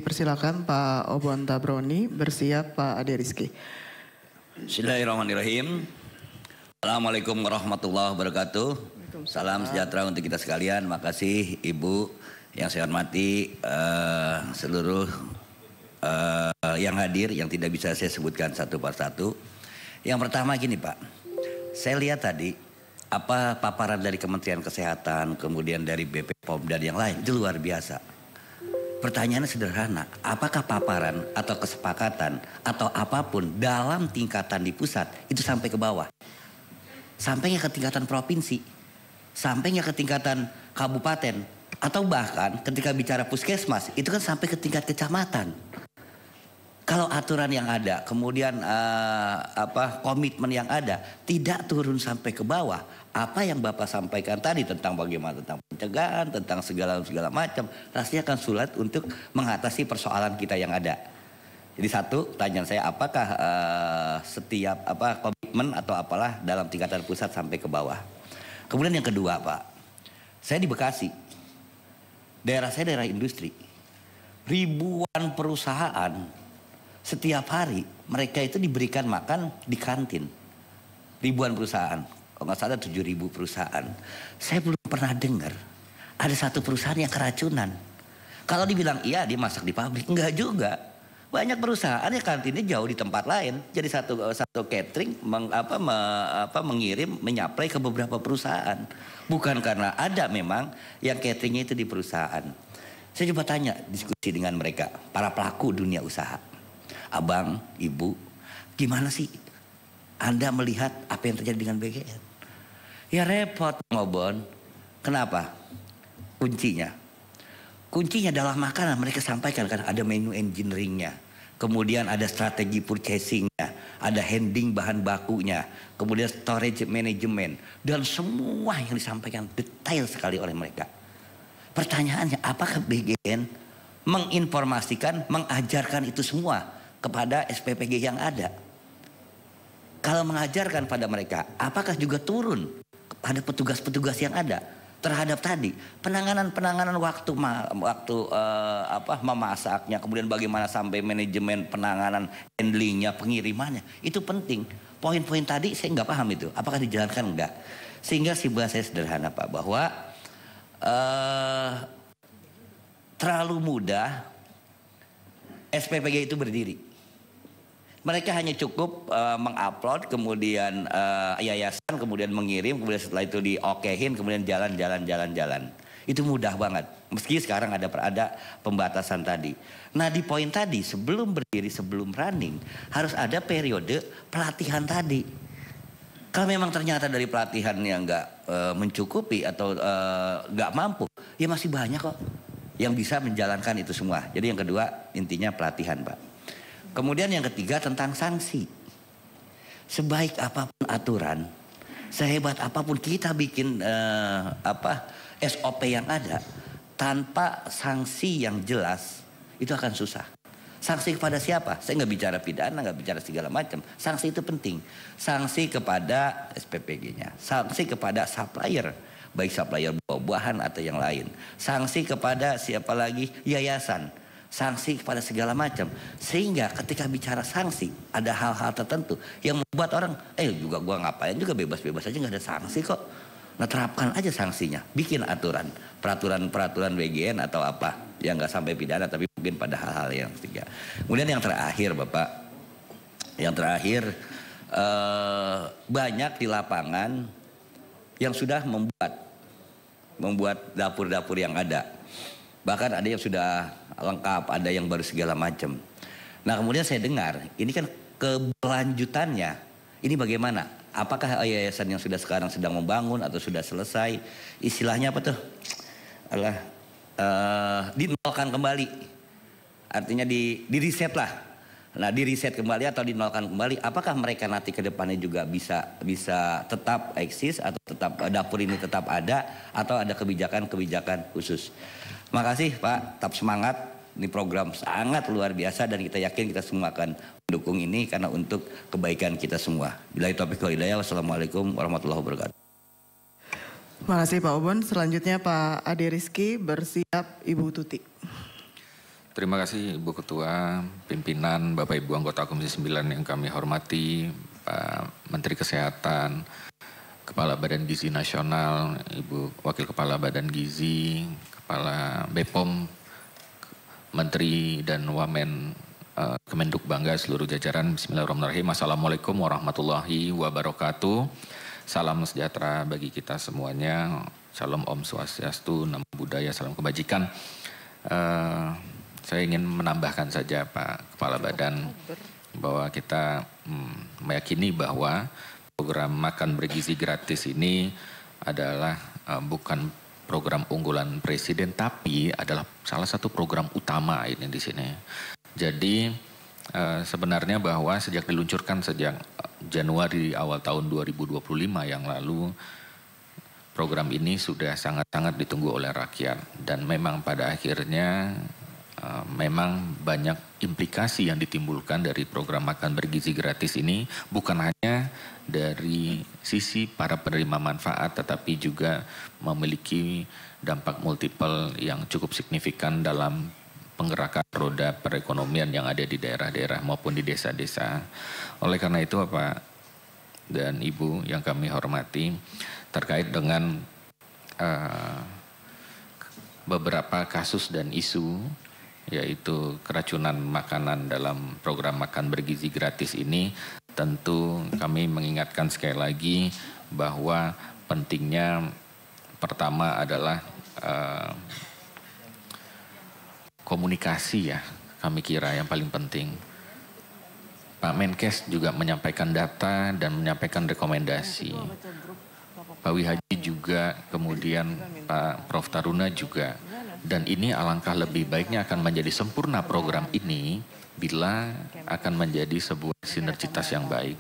Persilakan Pak Obon Tabroni, bersiap Pak Ade Rizky. Bismillahirrahmanirrahim. Assalamualaikum warahmatullahi wabarakatuh. Salam sejahtera untuk kita sekalian. Makasih Ibu yang saya hormati, seluruh yang hadir yang tidak bisa saya sebutkan satu persatu. Yang pertama gini Pak, saya lihat tadi apa paparan dari Kementerian Kesehatan, kemudian dari BP POM dan yang lain, itu luar biasa. Pertanyaannya sederhana, apakah paparan atau kesepakatan atau apapun dalam tingkatan di pusat itu sampai ke bawah? Sampainya ke tingkatan provinsi, sampainya ke tingkatan kabupaten, atau bahkan ketika bicara puskesmas itu kan sampai ke tingkat kecamatan. Kalau aturan yang ada, kemudian komitmen yang ada tidak turun sampai ke bawah, apa yang Bapak sampaikan tadi tentang bagaimana tentang pencegahan, tentang segala macam, rasanya akan sulit untuk mengatasi persoalan kita yang ada. Jadi satu, pertanyaan saya, apakah setiap komitmen atau apalah dalam tingkatan pusat sampai ke bawah? Kemudian yang kedua Pak, saya di Bekasi, daerah saya daerah industri, ribuan perusahaan. Setiap hari mereka itu diberikan makan di kantin. Ribuan perusahaan. Kalau nggak salah 7.000 perusahaan. Saya belum pernah dengar ada satu perusahaan yang keracunan. Kalau dibilang iya dia masak di pabrik, enggak juga. Banyak perusahaan yang kantinnya jauh di tempat lain. Jadi satu catering mengirim, menyaplai ke beberapa perusahaan. Bukan karena ada memang yang cateringnya itu di perusahaan. Saya coba tanya, diskusi dengan mereka, para pelaku dunia usaha. Abang, Ibu, gimana sih Anda melihat apa yang terjadi dengan BGN? Ya repot ngobon. Kenapa? Kuncinya adalah makanan. Mereka sampaikan kan ada menu engineeringnya, kemudian ada strategi purchasingnya, ada handling bahan bakunya, kemudian storage management, dan semua yang disampaikan detail sekali oleh mereka. Pertanyaannya, apakah BGN menginformasikan, mengajarkan itu semua kepada SPPG yang ada? Kalau mengajarkan pada mereka, apakah juga turun kepada petugas-petugas yang ada terhadap tadi penanganan waktu memasaknya, kemudian bagaimana sampai manajemen penanganan, handlingnya, pengirimannya, itu penting. Poin-poin tadi saya nggak paham itu, apakah dijalankan enggak? Sehingga simpulnya saya sederhana Pak, bahwa terlalu mudah SPPG itu berdiri. Mereka hanya cukup mengupload, kemudian yayasan, kemudian mengirim, kemudian setelah itu diokehin, kemudian jalan. Itu mudah banget. Meski sekarang ada pembatasan tadi. Nah di poin tadi, sebelum berdiri, sebelum running, harus ada periode pelatihan tadi. Kalau memang ternyata dari pelatihan yang nggak mencukupi atau nggak mampu, ya masih banyak kok yang bisa menjalankan itu semua. Jadi yang kedua intinya pelatihan Pak. Kemudian yang ketiga tentang sanksi. Sebaik apapun aturan, sehebat apapun kita bikin SOP yang ada, tanpa sanksi yang jelas itu akan susah. Sanksi kepada siapa? Saya nggak bicara pidana, nggak bicara segala macam. Sanksi itu penting. Sanksi kepada SPPG-nya, sanksi kepada supplier, baik supplier buah-buahan atau yang lain. Sanksi kepada siapa lagi? Yayasan. Sanksi kepada segala macam. Sehingga ketika bicara sanksi, ada hal-hal tertentu yang membuat orang, juga gua ngapain juga bebas-bebas aja, nggak ada sanksi kok. Nah terapkan aja sanksinya, bikin aturan, peraturan BGN atau apa yang nggak sampai pidana, tapi mungkin pada hal-hal yang ketiga. Kemudian yang terakhir Bapak, banyak di lapangan yang sudah membuat dapur-dapur yang ada. Bahkan ada yang sudah lengkap, ada yang baru segala macam. Nah kemudian saya dengar, ini kan keberlanjutannya, ini bagaimana? Apakah yayasan yang sekarang sedang membangun atau sudah selesai, istilahnya apa tuh? Dinolkan kembali. Artinya di reset lah. Nah di reset kembali atau dinolkan kembali, apakah mereka nanti ke depannya juga bisa tetap eksis atau tetap dapur ini tetap ada, atau ada kebijakan khusus? Makasih Pak, tetap semangat. Ini program sangat luar biasa dan kita yakin kita semua akan mendukung ini karena untuk kebaikan kita semua. Billahi taufiq wal hidayah. Wassalamualaikum warahmatullahi wabarakatuh. Terima kasih Pak Obon. Selanjutnya Pak Ade Rizky, bersiap Ibu Tuti. Terima kasih Ibu Ketua, pimpinan, Bapak Ibu anggota Komisi 9 yang kami hormati, Pak Menteri Kesehatan, Kepala Badan Gizi Nasional, Ibu Wakil Kepala Badan Gizi, Kepala BPOM, Menteri dan Wamen Kemenduk Bangga, seluruh jajaran. Bismillahirrahmanirrahim. Assalamualaikum warahmatullahi wabarakatuh. Salam sejahtera bagi kita semuanya. Salam Om Swastiastu, Namo Buddhaya, salam kebajikan. Saya ingin menambahkan saja Pak Kepala Badan bahwa kita meyakini bahwa program makan bergizi gratis ini adalah bukan program unggulan Presiden, tapi adalah salah satu program utama ini di sini. Jadi sebenarnya bahwa sejak diluncurkan sejak Januari awal tahun 2025 yang lalu, program ini sudah sangat-sangat ditunggu oleh rakyat, dan memang pada akhirnya memang banyak implikasi yang ditimbulkan dari program makan bergizi gratis ini, bukan hanya dari sisi para penerima manfaat, tetapi juga memiliki dampak multiple yang cukup signifikan dalam penggerakan roda perekonomian yang ada di daerah-daerah maupun di desa-desa. Oleh karena itu Bapak dan Ibu yang kami hormati, terkait dengan beberapa kasus dan isu, yaitu keracunan makanan dalam program makan bergizi gratis ini, tentu kami mengingatkan sekali lagi bahwa pentingnya pertama adalah komunikasi, ya, kami kira yang paling penting. Pak Menkes juga menyampaikan data dan menyampaikan rekomendasi. Pak Wihaji juga, kemudian Pak Prof. Taruna juga. Dan ini alangkah lebih baiknya akan menjadi sempurna program ini bila akan menjadi sebuah sinergitas yang baik.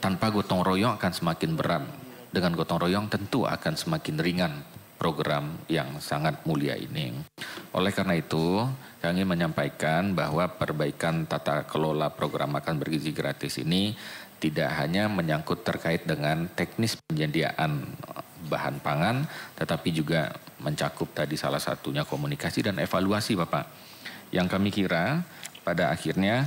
Tanpa gotong royong akan semakin berat. Dengan gotong royong tentu akan semakin ringan program yang sangat mulia ini. Oleh karena itu, kami menyampaikan bahwa perbaikan tata kelola program makan bergizi gratis ini tidak hanya menyangkut terkait dengan teknis penyediaan bahan pangan, tetapi juga mencakup tadi salah satunya komunikasi dan evaluasi, Bapak. Yang kami kira pada akhirnya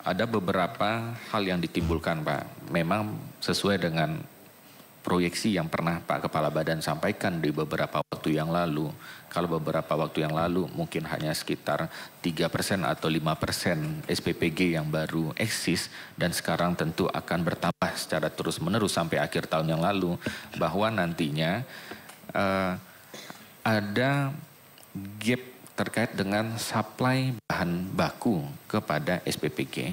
ada beberapa hal yang ditimbulkan, Pak. Memang sesuai dengan proyeksi yang pernah Pak Kepala Badan sampaikan di beberapa waktu yang lalu. Kalau beberapa waktu yang lalu mungkin hanya sekitar 3% atau 5% SPPG yang baru eksis, dan sekarang tentu akan bertambah secara terus-menerus sampai akhir tahun yang lalu, bahwa nantinya ada gap terkait dengan supply bahan baku kepada SPPG.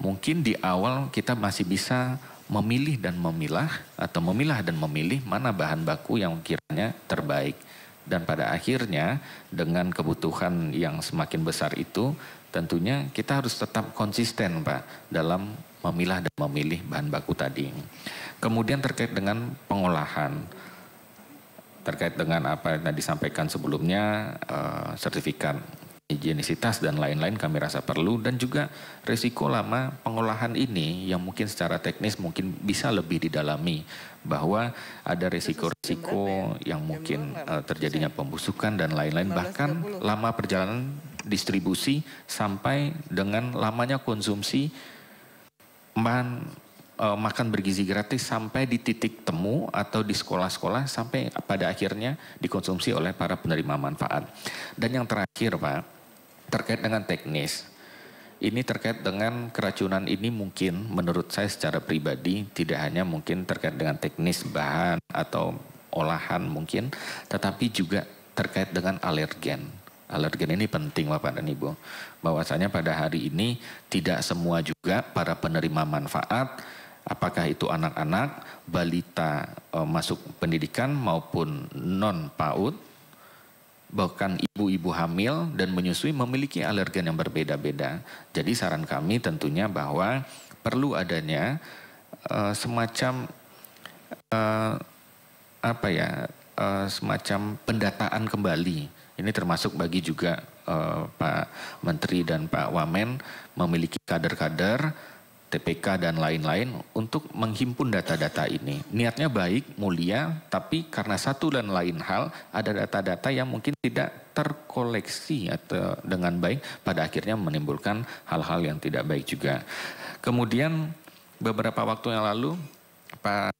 Mungkin di awal kita masih bisa memilih dan memilah, atau memilah dan memilih mana bahan baku yang kiranya terbaik. Dan pada akhirnya dengan kebutuhan yang semakin besar itu, tentunya kita harus tetap konsisten, Pak, dalam memilah dan memilih bahan baku tadi. Kemudian terkait dengan pengolahan, terkait dengan apa yang disampaikan sebelumnya, sertifikat higienisitas dan lain-lain kami rasa perlu, dan juga risiko lama pengolahan ini yang mungkin secara teknis mungkin bisa lebih didalami, bahwa ada risiko-risiko yang mungkin terjadinya pembusukan dan lain-lain, bahkan lama perjalanan distribusi sampai dengan lamanya konsumsi makan bergizi gratis sampai di titik temu atau di sekolah-sekolah sampai pada akhirnya dikonsumsi oleh para penerima manfaat. Dan yang terakhir, Pak, terkait dengan teknis. Ini terkait dengan keracunan ini mungkin menurut saya secara pribadi tidak hanya mungkin terkait dengan teknis bahan atau olahan mungkin, tetapi juga terkait dengan alergen. Alergen ini penting Bapak dan Ibu. Bahwasanya pada hari ini tidak semua juga para penerima manfaat, apakah itu anak-anak, balita masuk pendidikan maupun non-PAUD, bahkan ibu-ibu hamil dan menyusui memiliki alergen yang berbeda-beda. Jadi saran kami tentunya bahwa perlu adanya semacam semacam pendataan kembali. Ini termasuk bagi juga Pak Menteri dan Pak Wamen memiliki kader-kader TPK dan lain-lain untuk menghimpun data-data ini. Niatnya baik, mulia, tapi karena satu dan lain hal ada data-data yang mungkin tidak terkoleksi atau dengan baik, pada akhirnya menimbulkan hal-hal yang tidak baik juga. Kemudian beberapa waktu yang lalu Pak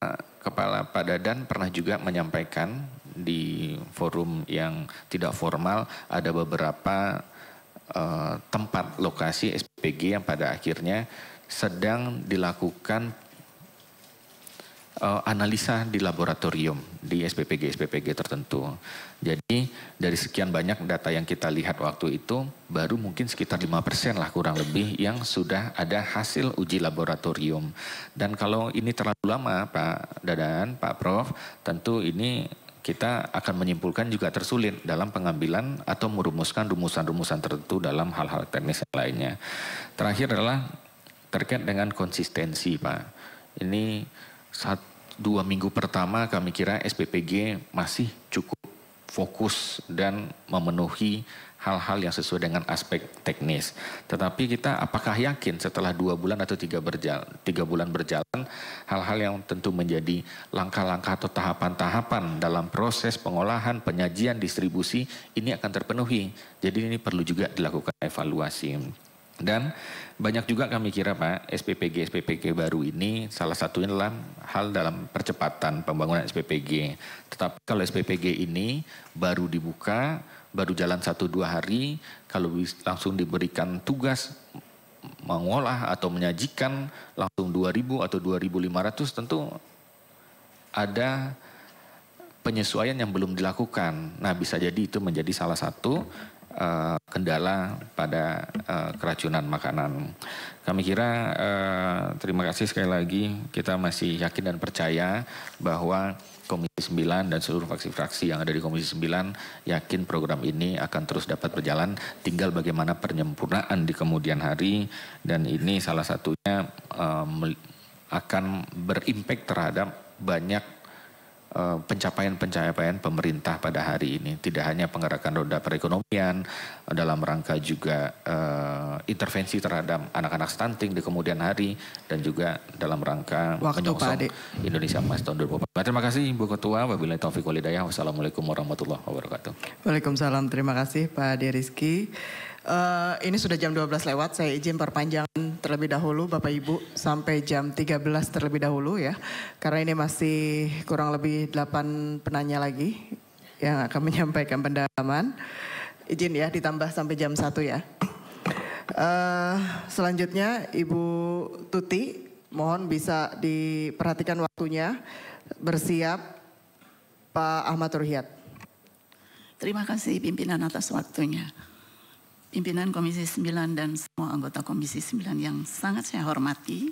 Kepala Dadan pernah juga menyampaikan di forum yang tidak formal ada beberapa tempat lokasi SPPG yang pada akhirnya sedang dilakukan analisa di laboratorium di SPPG tertentu. Jadi dari sekian banyak data yang kita lihat waktu itu, baru mungkin sekitar 5% lah kurang lebih yang sudah ada hasil uji laboratorium. Dan kalau ini terlalu lama Pak Dadan, Pak Prof, tentu ini kita akan menyimpulkan juga tersulit dalam pengambilan atau merumuskan rumusan-rumusan tertentu dalam hal-hal teknis yang lainnya. Terakhir adalah terkait dengan konsistensi Pak. Ini 2 minggu pertama kami kira SPPG masih cukup fokus dan memenuhi hal-hal yang sesuai dengan aspek teknis. Tetapi kita apakah yakin setelah 2 bulan atau 3 bulan berjalan, hal-hal yang tentu menjadi langkah-langkah atau tahapan-tahapan dalam proses pengolahan, penyajian, distribusi ini akan terpenuhi. Jadi ini perlu juga dilakukan evaluasi. Dan banyak juga kami kira Pak, SPPG baru ini salah satunya adalah hal dalam percepatan pembangunan SPPG. Tetapi kalau SPPG ini baru dibuka, baru jalan 1-2 hari, kalau langsung diberikan tugas mengolah atau menyajikan langsung 2.000 atau 2.500 tentu ada penyesuaian yang belum dilakukan. Nah bisa jadi itu menjadi salah satu kendala pada keracunan makanan. Kami kira terima kasih sekali lagi, kita masih yakin dan percaya bahwa Komisi 9 dan seluruh fraksi-fraksi yang ada di Komisi 9 yakin program ini akan terus dapat berjalan, tinggal bagaimana penyempurnaan di kemudian hari, dan ini salah satunya akan berimpact terhadap banyak pencapaian pemerintah pada hari ini. Tidak hanya penggerakan roda perekonomian, dalam rangka juga intervensi terhadap anak-anak stunting di kemudian hari, dan juga dalam rangka menyongsong Indonesia Emas tahun 2024. Terima kasih Ibu Ketua. Wabillahi taufiq wal hidayah. Wassalamualaikum warahmatullahi wabarakatuh. Waalaikumsalam. Terima kasih Pak Ade Rizky. Ini sudah jam 12 lewat, saya izin perpanjangan terlebih dahulu Bapak Ibu sampai jam 13 terlebih dahulu ya. Karena ini masih kurang lebih 8 penanya lagi yang akan menyampaikan pendalaman. Izin ya ditambah sampai jam 1 ya. Selanjutnya Ibu Tuti, mohon bisa diperhatikan waktunya. Bersiap Pak Ahmad Ruhyat. Terima kasih pimpinan atas waktunya. Pimpinan Komisi 9 dan semua anggota Komisi 9 yang sangat saya hormati,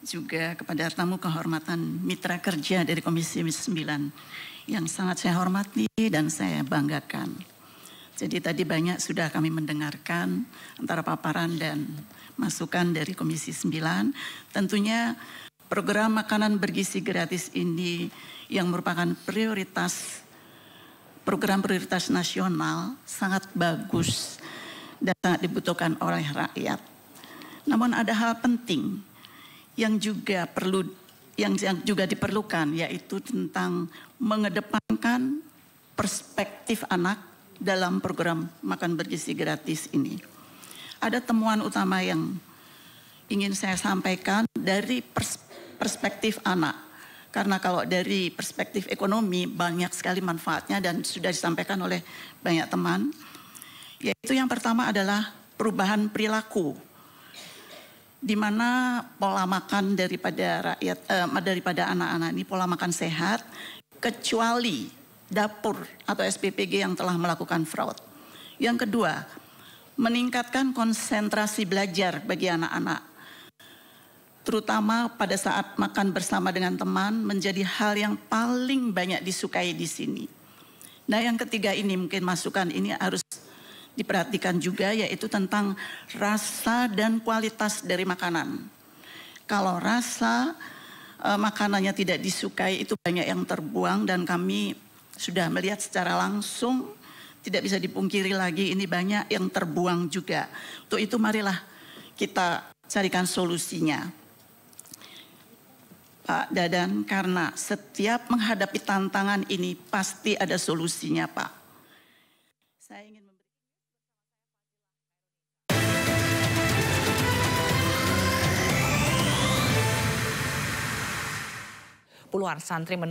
juga kepada tamu kehormatan mitra kerja dari Komisi 9 yang sangat saya hormati dan saya banggakan. Jadi tadi banyak sudah kami mendengarkan antara paparan dan masukan dari Komisi 9. Tentunya program makanan bergizi gratis ini yang merupakan program prioritas nasional sangat bagus dan sangat dibutuhkan oleh rakyat. Namun ada hal penting yang juga diperlukan, yaitu tentang mengedepankan perspektif anak dalam program makan bergizi gratis ini. Ada temuan utama yang ingin saya sampaikan dari perspektif anak. Karena kalau dari perspektif ekonomi banyak sekali manfaatnya dan sudah disampaikan oleh banyak teman. Yaitu yang pertama adalah perubahan perilaku, di mana pola makan daripada anak-anak ini pola makan sehat, kecuali dapur atau SPPG yang telah melakukan fraud. Yang kedua, meningkatkan konsentrasi belajar bagi anak-anak, terutama pada saat makan bersama dengan teman menjadi hal yang paling banyak disukai di sini. Nah yang ketiga ini mungkin masukan ini harus diperhatikan juga, yaitu tentang rasa dan kualitas dari makanan. Kalau rasa makanannya tidak disukai itu banyak yang terbuang, dan kami sudah melihat secara langsung, tidak bisa dipungkiri lagi ini banyak yang terbuang juga. Untuk itu marilah kita carikan solusinya. Pak Dadan, karena setiap menghadapi tantangan ini pasti ada solusinya, Pak. Saya ingin Puluhan santri